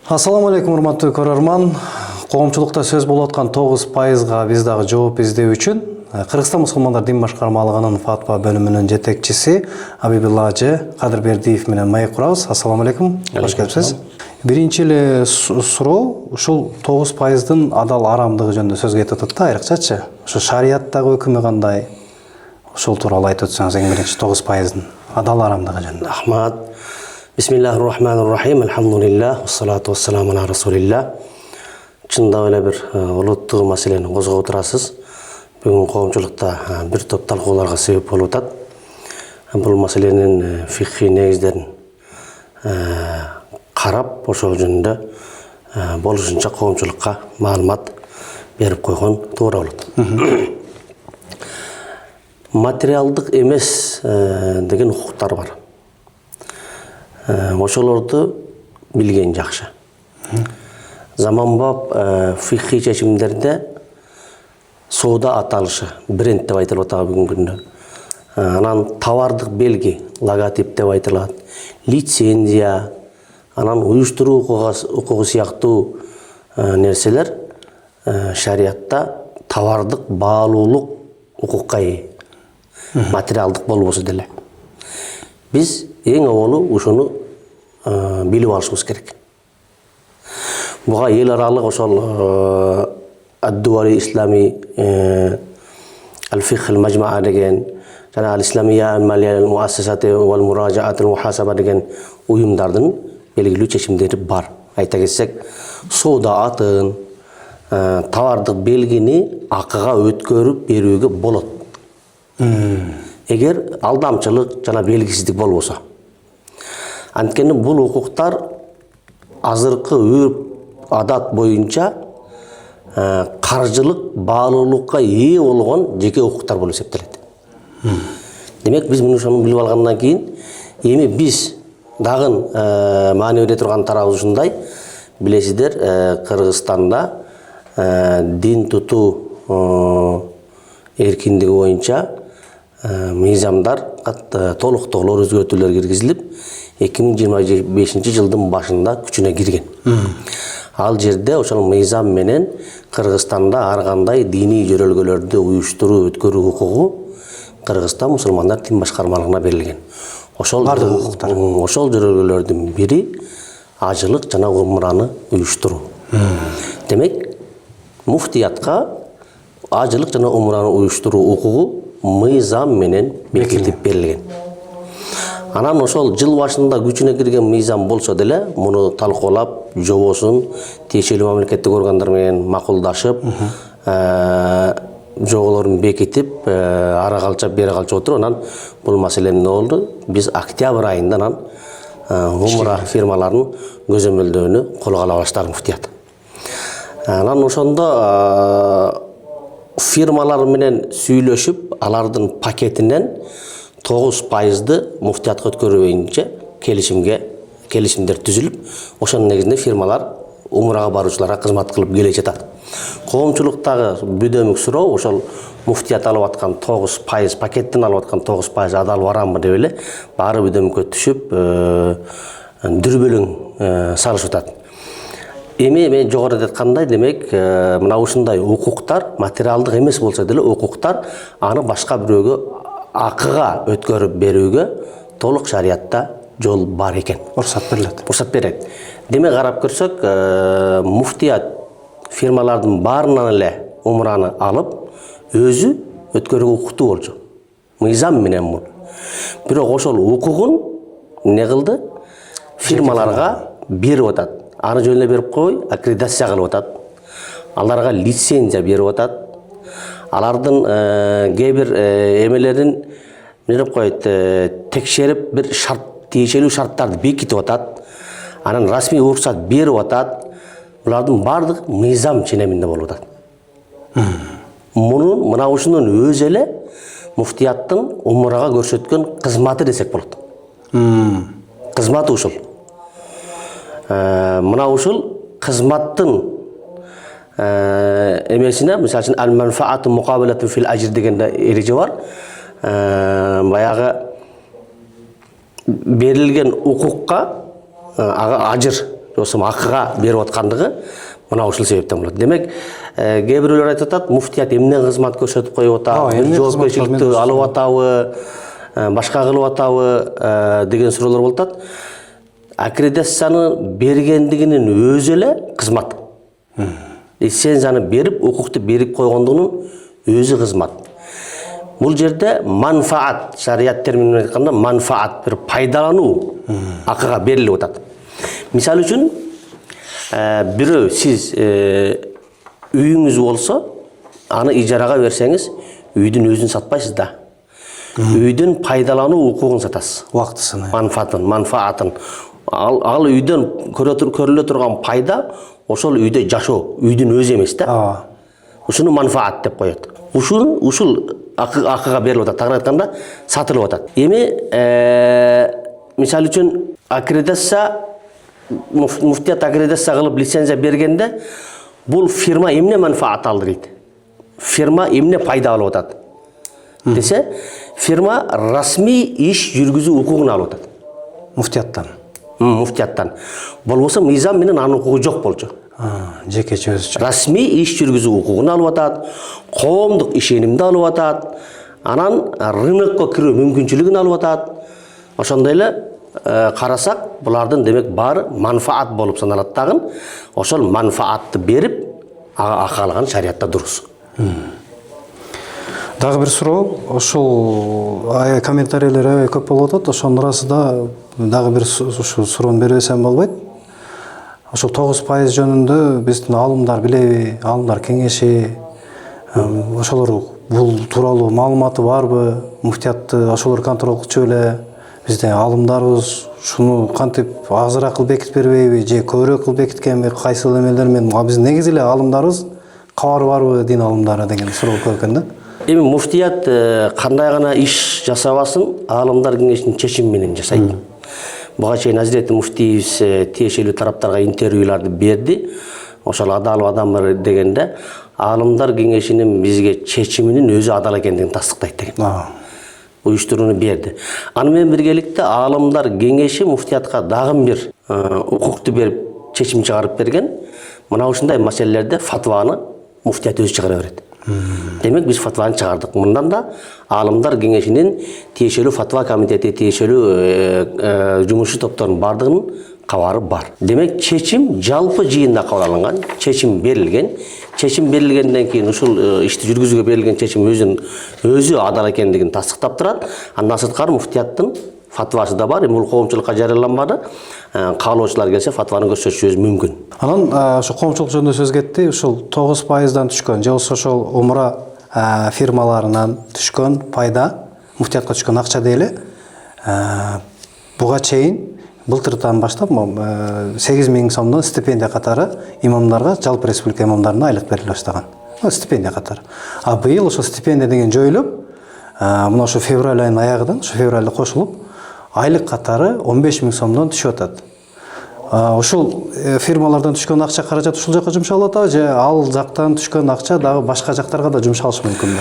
Ассаламу алейкум, урматтуу көрөрман. Коомчулукта сөз болуп аткан 9%га биз дагы жооп издөө үчүн Кыргызстан мусулмандар дин башкармалыгынын фатва бөлүмүнүн жетекчиси Абибулла Ажы Кадырбердиев менен маек курабыз. Ассаламу алейкум. Кош келипсиз. Биринчи эле суроо ушул 9%дын адал арамдыгы жөнүндө сөз кетип атат да, айрыкчачы. Ошо шарияттагы өкүмү кандай? Ошол тууралуу айтып өтсөңүз эң биринчи 9%дын адал арамдыгы жөнүндө. Рахмат. Бисмиллахир-рахманир-рахим. Алхамдулиллах, вассалату вассаламу аля расулиллах. Чындап эле бир улуттуу маселени козгоп отурасыз. Бүгүн коомчулукта бир топ талкууларга себеп болуп атат. Бул маселенин фикхи негиздерин карап, ошол жөнүндө болушунча коомчулукка маалымат берип койгон туура болот. Материалдык эмес деген укуктар бар. Ошолорду билген жакшы. Заманбап фикхи чечимдерде соода аталышы, бренд деп айтылып атат бүгүнкү күндө. Анан товардык белги, логотип деп айтылат, лицензия, анан уюштуруу укугу сыяктуу нерселер шариатта товардык баалуулук укукка ээ. Материалдык болбосо деле. Биз эң аввалы ушуну билип алышыбыз керек. Буга эл аралык ошол ад-дуали ислами al-fiqh al-majma'a деген жана al-islamiyya al-maliyya al-muassasati wal-muraja'at al-muhasaba деген уюмдардын белгилүү чечимдери бар. Айта кетсек, соода атын, товардык белгини акыга өткөрүп берүүгө болот. Эгер алдамчылык жана белгисиздик болбосо. Анткени бул укуктар азыркы үрп адат боюнча каржылык баалуулукка ээ болгон жеке укуктар болуп эсептелет. Демек биз муну билип алгандан кийин эми биз дагы маани бере турган тарабыбыз ушундай. Билесиздер, Кыргызстанда дин тутуу эркиндиги боюнча мыйзамдар толуктоолор өзгөртүүлөр киргизилип 2025 жылдын башында күчүнө кирген. Ал жерде ошол мыйзам менен Кыргызстанда ар кандай диний жөрөлгөлөрдү уюштуруу өткөрүү укугу Кыргызстан мусулмандар дин башкармалыгына берилген. Ошол жөрөлгөлөрдүн бири ажылык жана умраны уюштуруу. Демек, муфтиятка ажылык жана умраны уюштуруу укугу мыйзам менен бекитип берилген. Анан ошол жыл башында күчүнө кирген мыйзам болсо деле, муну талкуулап, жобосун тиешелүү мамлекеттик органдар менен макулдашып, жоболорун бекитип, ары калчап, бери калчап отуруп, анан бул маселени эмне болду? Биз октябрь айында анан умра фирмаларын көзөмөлдөөнү колго ала баштады муфтият. Анан ошондо фирмалар менен сүйлөшүп, алардын пакетинен 9%ды муфтиятка өткөрүү боюнча келишимдер түзүлүп, ошонун негизинде фирмалар умрага баруучуларга кызмат кылып келе жатат. Коомчулуктагы бүдөмүк суроо ошол муфтият алып аткан 9%, пакеттен алып аткан 9% адал барамбы деп эле баары бүдөмүккө түшүп, дүрбөлөң салышып атат. Эми мен жогоруда айткандай, демек, мына ушундай укуктар материалдык эмес болсо деле укуктар аны башка бирөөгө акыга өткөрүп берүүгө толук шариатта жол бар экен. Уруксат берилет. Демек, карап көрсөк, муфтият фирмалардын баарынан эле умраны алып, өзү өткөрүүгө укуктуу болчу. Мыйзам менен бул. Бирок ошол укугун эмне кылды? Фирмаларга берип атат. Аны жөнүнө берип кой, аккредитация кылып атат. Аларга лицензия берип атат. Алардын кээ бир эмелерин эмне деп коет, текшерип бир тиешелүү шарттарды бекитип атат. Анан расмий уруксат берип атат. Булардын бардык мыйзам ченеминде болуп атат. Мына ушунун өзү эле муфтияттын умрага көрсөткөн кызматы десек болот. Кызматы ушул. Мына ушул кызматтын эмесине, мисалы үчүн ал-манфаату муқабилату фил ажр деген эреже бар. Баягы берилген укукка ажыр осы ақыға беріп отқандығы мына ушул себептен болады. Демек, кээ бирөөлөр айтып атат, муфтият эмне кызмат көрсөтүп коюп атат, жоопкерчиликти алып атабы, башка кылып атабы деген суроолор болуп атат. Аккредитацияны бергендигинин өзү эле кызмат. Лицензияны берип, укукту берип койгондугунун өзү кызмат. Бул жерде манфаат, шарият терминин айтканда манфаат, бир пайдалануу акыга берилип атат. Мисалы үчүн, бирөө сиз үйүңүз болсо, аны ижарага берсеңиз, үйдүн өзүн сатпайсыз да. Үйдүн пайдалануу укугун сатасыз. Убактысын. Манфаатын. Ал үйдөн көрүлө турган пайда ошол үйдө жашоо, үйдүн өзү эмес да. Ушуну манфаат деп коет. Ушул акыга берилип атат, тагыраак айтканда сатылып атат. Эми мисалы үчүн аккредитация, муфтият аккредитация кылып лицензия бергенде, бул фирма эмне манфаат алды дейт. Фирма эмне пайда алып атат десе, фирма расмий иш жүргүзүү укугун алып атат. Муфтияттан. Болбосо мыйзам менен анын укугу жок болчу. Жекече өзүчө. Расмий иш жүргүзүү укугун алып атат, коомдук ишенимди алып атат, анан рынокко кирүү мүмкүнчүлүгүн алып атат. Ошондой эле карасак, булардын демек баары манфаат болуп саналат дагы. Ошол манфаатты берип, акы алган шариятта дурус. Дагы бир суроо, ошол комментарийлер көп болуп атат. Ошонун арасында дагы бир суроону бербесем болбойт. Ошол 9% жөнүндө биздин алымдар билеби, алымдар кеңеши, ошолор бул тууралуу маалыматы барбы? Муфтиятты ошолор контроль кылчу эле, биздин алымдарыбыз шуну кантип азыраак кылып бекитип бербейби, же көбүрөөк кылып бекиткенби, кайсы эмелер менен биздин негизи эле алымдарыбыз кабар барбы, дин алымдары деген суроо көп экен да. Эми муфтият кандай гана иш жасабасын, алымдар кеңешинин чечими менен жасайт. Буга чейин Азирети муфтиибиз тиешелүү тараптарга интервьюларды берди. Ошол адал адам дегенде, алымдар кеңешинин бизге чечиминин өзү адал экендигин тастыктайт деген. Уюштурууну берди. Аны менен биргеликте алымдар кеңеши муфтиятка дагы бир укукту берип, чечим чыгарып берген. Мына ушундай маселелерде фатваны муфтият өзү чыгара берет. Демек биз фатваны чыгардык. Мындан да алымдар кеңешинин тиешелүү фатва комитети, тиешелүү жумушу топторунун бардыгынын кабары бар. Демек чечим жалпы жыйында кабыл алынган, чечим берилген. Чечим берилгенден кийин ушул ишти жүргүзүүгө берилген чечим өзү адал экендигин тастыктап турат. Андан сырткары муфтияттын фатвасы да бар. Бул коомчулукка жарыяланбады. Каалоочулар келсе фатваны көрсөтүшүбүз мүмкүн. Анан ошо коомчулук жөнүндө сөз кетти. Ушул 9%дан түшкөн же ошол умра фирмаларынан түшкөн пайда, муфтиятка түшкөн акча дейли. Буга чейин былтырдан баштап 8.000 сомдон стипендия катары имамдарга, жалпы республика имамдарына айлык бериле баштаган. Стипендия катары. А быйыл ошо стипендия деген жоюлуп, мына ошо февраль айынын аягынан, ошо февралда кошулуп, айлык катары 15.000 сомдон түшүп атат. Ушул фирмалардан түшкөн акча каражат ушул жакка жумшалып атабы, же ал жактан түшкөн акча дагы башка жактарга да жумшалышы мүмкүнбү?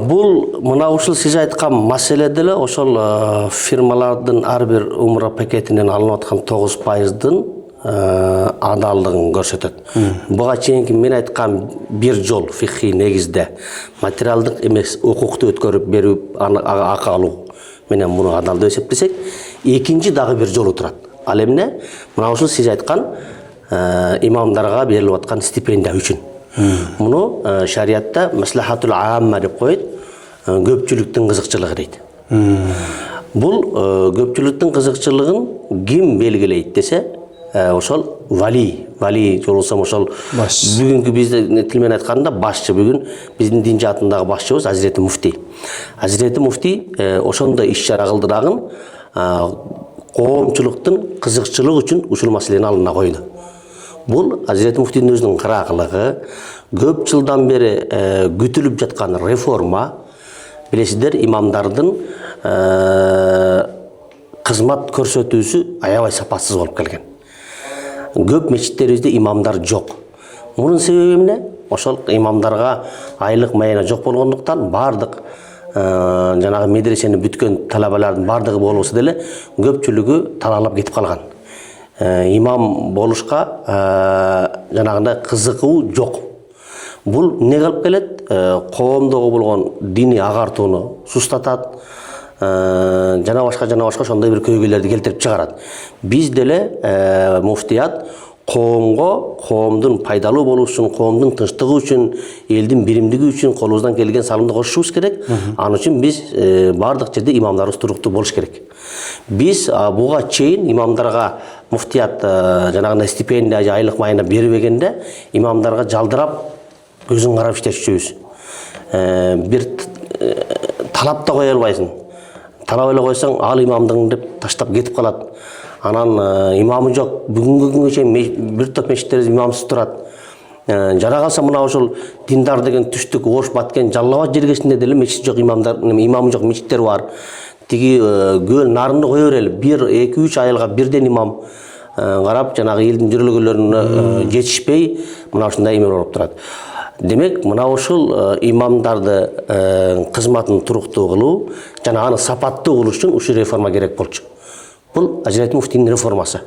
Бул мына ушул сиз айткан маселе деле ошол фирмалардын ар бир умра пакетинен алынып аткан 9%дын адалдыгын көрсөтөт. Буга чейинки мен айткан бир жол фихи негизде материалдык эмес укукту өткөрүп берип акы алуу менен муну адал деп эсептесек, экинчи дагы бир жолу турат. Ал эмне? Мына ушул сиз айткан имамдарга берилип аткан стипендия үчүн. Муну шариятта маслахатул аамма деп коет, көпчүлүктүн кызыкчылыгы дейт. Бул көпчүлүктүн кызыкчылыгын ким белгилейт десе, ошол вали болсом ошол бүгүнкү биздин тил менен айтканда башчы, бүгүн биздин дин жаатындагы башчыбыз Азирети муфти. Азирети муфти ошондой иш-чара кылды дагы коомчулуктун кызыкчылыгы үчүн ушул маселени алына койду. Бул Азирети муфтинин өзүнүн кыраакылыгы, көп жылдан бери күтүлүп жаткан реформа. Билесиздер, имамдардын кызмат көрсөтүүсү аябай сапасыз болуп келген. Көп мечиттерибизде имамдар жок. Мунун себеби эмне? Ошол имамдарга айлык майына жок болгондуктан бардык жанагы медресени бүткөн талабалардын бардыгы болбосо деле көпчүлүгү талаалап кетип калган. имам болушка жанагындай кызыгуу жок. Бул не кылып келет? Коомдогу болгон диний агартууну сустатат. Жана башка ошондой бир көйгөйлөрдү келтирип чыгарат. Биз деле муфтият коомго, коомдун пайдалуу болушу үчүн, коомдун тынчтыгы үчүн, элдин биримдиги үчүн колубуздан келген салымды кошушубуз керек. Анын үчүн биз бардык жерде имамдарыбыз туруктуу болуш керек. Биз буга чейин имамдарга муфтият жанагындай стипендия же айлык майына бербегенде имамдарга жалдырап көзүн карап иштетчүбүз. Бир талап да кое албайсың. Талап эле койсоң, ал имамдың деп таштап кетип калат. Анан имамы жок. Бүгүнгү күнгө чейин бир топ мешиттерибиз имамсыз турат. Жара калса мына ошол диндар деген түштүк Ош Баткен Жалал Абад жергесинде деле мешит жок, имамы жок мешиттер бар. Тиги көл нарынды кое берели. 1-2-3 айылга бирден имам карап, жанагы элдин жүрөлгөлөрүнө жетишпей, мына ушундай эме болуп турат. Демек, мына ушул имамдарды кызматын туруктуу кылуу жана аны сапаттуу кылыш үчүн ушул реформа керек болчу. Бул Ажирайт муфтинин реформасы.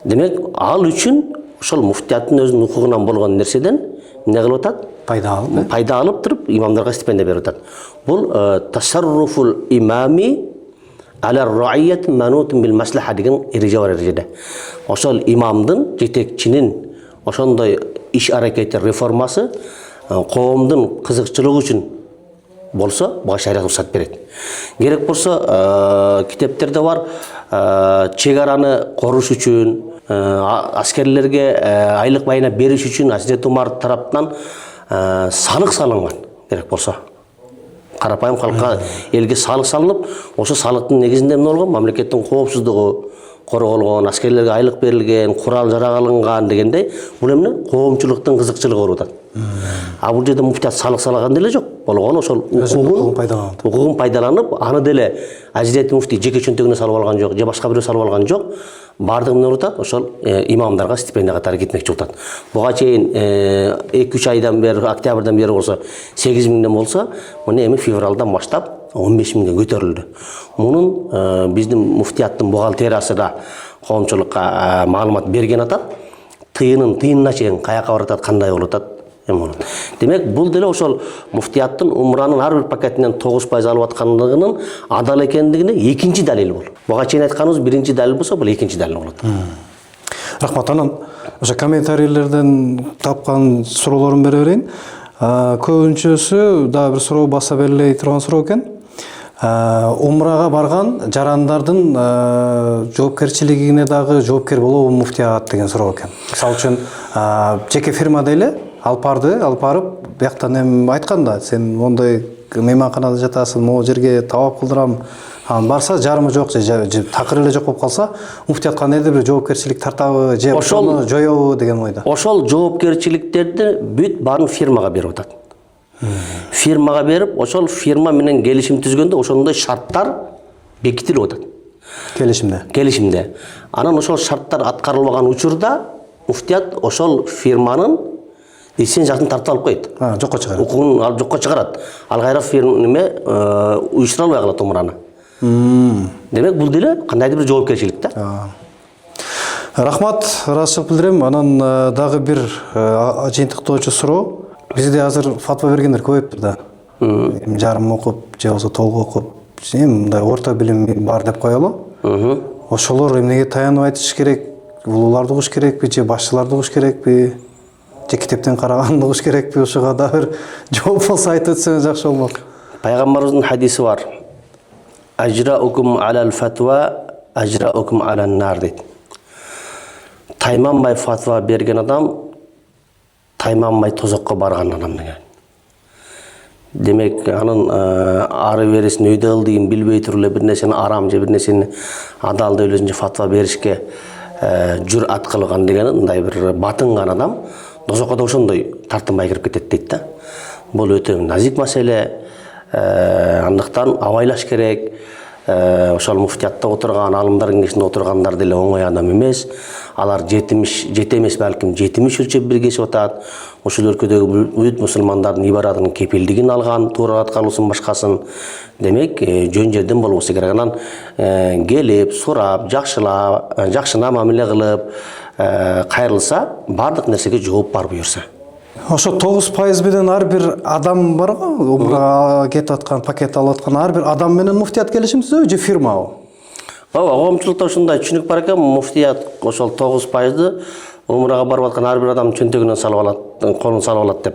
Демек, ал үчүн ошол муфтияттын өзүнүн укугунан болгон нерседен не кылып атат? Пайда алып туруп имамдарга стипендия берип атат. Бул тасарруфул имами аля раият манутун бил маслаха деген эреже бар эрежеде. Ошол имамдын, жетекчинин ошондой иш аракети реформасы коомдун кызыкчылыгы үчүн болсо, буга шарият уруксат берет. Керек болсо китептерде бар, чек араны коруш үчүн, аскерлерге айлык майына бериш үчүн Hazreti Умар тараптан салык салынган. Керек болсо карапайым халкка, элге салык салынып, ошо салыктын негизинде эмне болгон? Мамлекеттин коопсуздугу корголгон, аскерлерге айлык берилген, курал жарак алынган дегендей, бул эмне? Коомчулуктун кызыкчылыгы болуп атат. Бул жерде муфтият салык салган деле жок. Болгон ошол укугун пайдаланып, аны деле Ажирайт муфти жеке чөнтөгүнө салып алган жок, же башка бирөө салып алган жок. Бардыгы эмне болуп атат? Ошол имамдарга стипендия катары кетмекчи болуп атат. Буга чейин 2-3 айдан бери, октябрдан бери болсо 8 миңден болсо, мына эми февралдан баштап 15 миңге көтөрүлдү. Мунун биздин муфтияттын бухгалтериясы да коомчулукка маалымат берген атат. Тыйынына чейин каяка баратат, кандай болуп атат. Демек, бул деле ошол муфтияттын умранын ар бир пакетинен 9% алып аткандыгынын адал экендигине экинчи далил бул. Буга чейин айтканыбыз биринчи далил болсо, бул экинчи далил болот. Рахмат. Анан ошо комментарийлерден тапкан суроолорун бере берейин. Көбүнчөсү дагы бир суроо баса берилей турган суроо экен. Умрага барган жарандардын жоопкерчилигине дагы жоопкер болобу муфтият деген суроо экен. Мисалы үчүн жеке фирмада эле алып барып, бияктан эми айтканда, сен мондай мейманканада жатасың, могу жерге табап кылдырам, анан барса жарымы жок же такыр эле жок болуп калса, муфтият кандайдыр бир жоопкерчилик тартабы же ошону жоёбу деген ойдо. Ошол жоопкерчиликтерди бүт баарын фирмага берип атат. Фирмага берип, ошол фирма менен келишим түзгөндө ошондой шарттар бекитилип атат. Келишимде. Анан ошол шарттар аткарылбаган учурда муфтият ошол фирманын лицензиясын тартып алып коет. Жокко чыгарат. Укугун алып жокко чыгарат. Ал кайра фирма уюштура албай калат умраны. Демек, бул деле кандайдыр бир жоопкерчилик да. Рахмат, ыраазычылык билдирем. Анан дагы бир жыйынтыктоочу суроо. Бизде азыр фатва бергендер көбөйүптүр да. Жарым окуп, же болбосо толук окуп, мындай орто билим бар деп коелу. Ошолор эмнеге таянып айтыш керек? Улууларды угуш керекпи, же башчыларды угуш керекпи? Же китептен караганды угуш керекпи? Ошого да бир жооп болсо айтып өтсөңүз жакшы болмок. Пайгамбарыбыздын хадиси бар. Ажраукум алал фатва, ажраукум алан нар дейт. Тайманбай фатва берген адам, тайманбай тозокко барган адам деген. Демек, анын ары бересин өйдө кылдыгын билбей туруп эле бир нерсени арам же бир нерсени адал деп өзүнчө фатва беришке журат кылган деген мындай бир батынган адам тозокко да ошондой тартынбай кирип кетет дейт да. Бул өтө назик маселе. Андыктан абайлаш керек. Ошол муфтиятта отурган, алымдар кеңешинде отургандар деле оңой адам эмес. алар жете эмес балким 70 өлчөп биргешип атат. Ошол өлкөдөгү бүт мусулмандардын ибаратынын кепилдигин алган, туура аткарылсын башкасын. Демек, жөн жерден болбосо керек. Анан келип, сурап, жакшына мамиле кылып, кайрылса, бардык нерсеге жооп бар буюрса. Ошо 9% менен ар бир адам бар го, умрага кетип аткан, пакет алып аткан ар бир адам менен муфтият келишим түзөбү же фирмабы? Ооба, коомчулукта ушундай түшүнүк бар экен, муфтият ошол 9%ды умрага барып аткан ар бир адам чөнтөгүнөн салып алат, колун салып алат деп.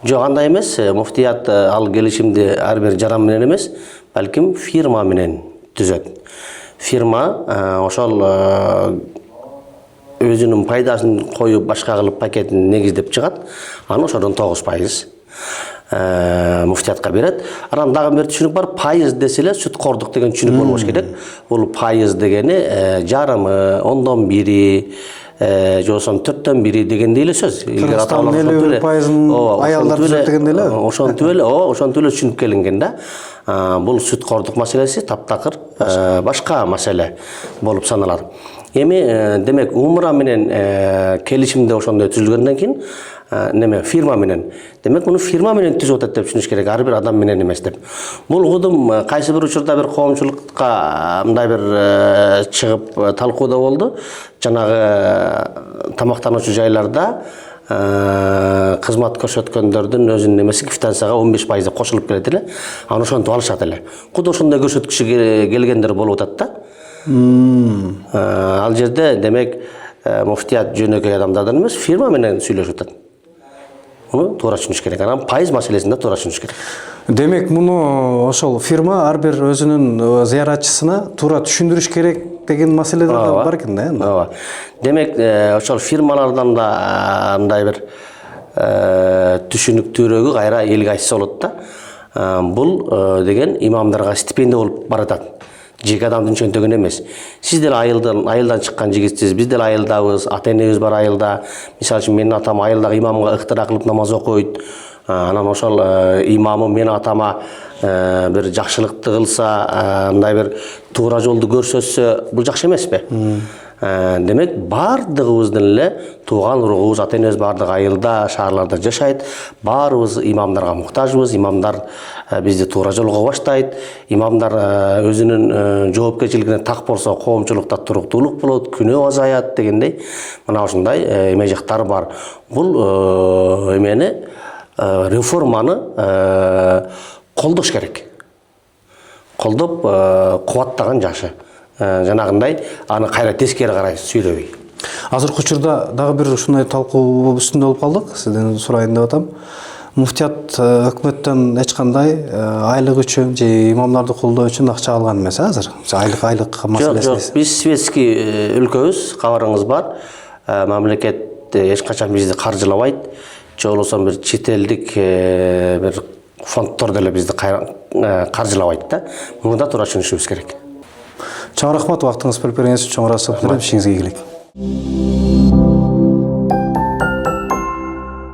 Жок, андай эмес. Муфтият ал келишимди ар бир жаран менен эмес, балким фирма менен түзөт. Фирма ошол өзүнүн пайдасын коюп башка кылып пакетин негиздеп чыгат. Аны ошодон 9% муфтиятка берет. Анан дагы бир түшүнүк бар, пайыз десе эле сүткордук деген түшүнүк болбош керек. Бул пайыз дегени жарымы, 1/1, же болбосо 4/1 дегендей эле сөз. Кыргызстандын 51% аялдар түзөт дегендей эле. Ошентип эле түшүнүп келинген да. Бул сүткордук маселеси таптакыр башка маселе болуп саналат. Эми демек умра менен келишимде ошондой түзүлгөндөн кийин фирма менен. Демек муну фирма менен түзүп атат деп түшүнүш керек, ар бир адам менен эмес деп. Бул кудум кайсы бир учурда бир коомчулукка мындай бир чыгып талкууда болду. Жанагы тамактануучу жайларда кызмат көрсөткөндөрдүн өзүнүн эмеси квитанцияга 15% кошулуп келет эле. Аны ошентип алышат эле. Куду ошондой көрсөткүчү келгендер болуп атат да. Ал жерде демек муфтият жөнөкөй адамдардан эмес, фирма менен сүйлөшүп атат. Муну туура түшүнүш керек. Анан пайыз маселесин да туура түшүнүш керек. Демек муну ошол фирма ар бир өзүнүн зыяратчысына туура түшүндүрүш керек деген маселелер да бар экен да. Ооба. Демек ошол фирмалардан да мындай бир түшүнүктүүрөөгү кайра элге айтса болот да. Бул деген имамдарга стипендия болуп баратат. Жеке адамдын чөнтөгүнө эмес. Сиз деле айылдан чыккан жигитсиз, биз деле айылдабыз, ата-энебиз бар айылда. Мисалы үчүн менин атам айылдагы имамга ыктыра кылып намаз окуйт. Анан ошол имамы менин атама бир жакшылыкты кылса, мындай бир туура жолду көрсөтсө, бул жакшы эмеспи? Демек бардыгыбыздын эле тууган уругубуз, ата-энебиз бардыгы айылда, шаарларда жашайт. Баарыбыз имамдарга муктажбыз. Имамдар бизди туура жолго баштайт. Имамдар өзүнүн жоопкерчилигине так болсо, коомчулукта туруктуулук болот, күнөө азаят дегендей. Мына ушундай эме жактары бар. Бул эмени реформаны колдош керек. Колдоп кубаттаган жакшы. Жанагындай аны кайра тескери карай сүйлөбөй. Азыркы учурда дагы бир ушундай талкуу үстүндө болуп калдык. Сизден сурайын деп атам. Муфтият өкмөттөн эч кандай айлык үчүн же имамдарды колдоо үчүн акча алган эмес азыр. Айлык маселеси. Жок, биз светский өлкөбүз, кабарыңыз бар. Мамлекет эч качан бизди каржылабайт. Же болбосо бир чет элдик бир фонддор деле бизди каржылабайт да. Муну да туура түшүнүшүбүз керек. Чоң рахмат, вактыңыз бөлүп бергениңиз үчүн чоң рахмат. Ишиңизге ийгилик.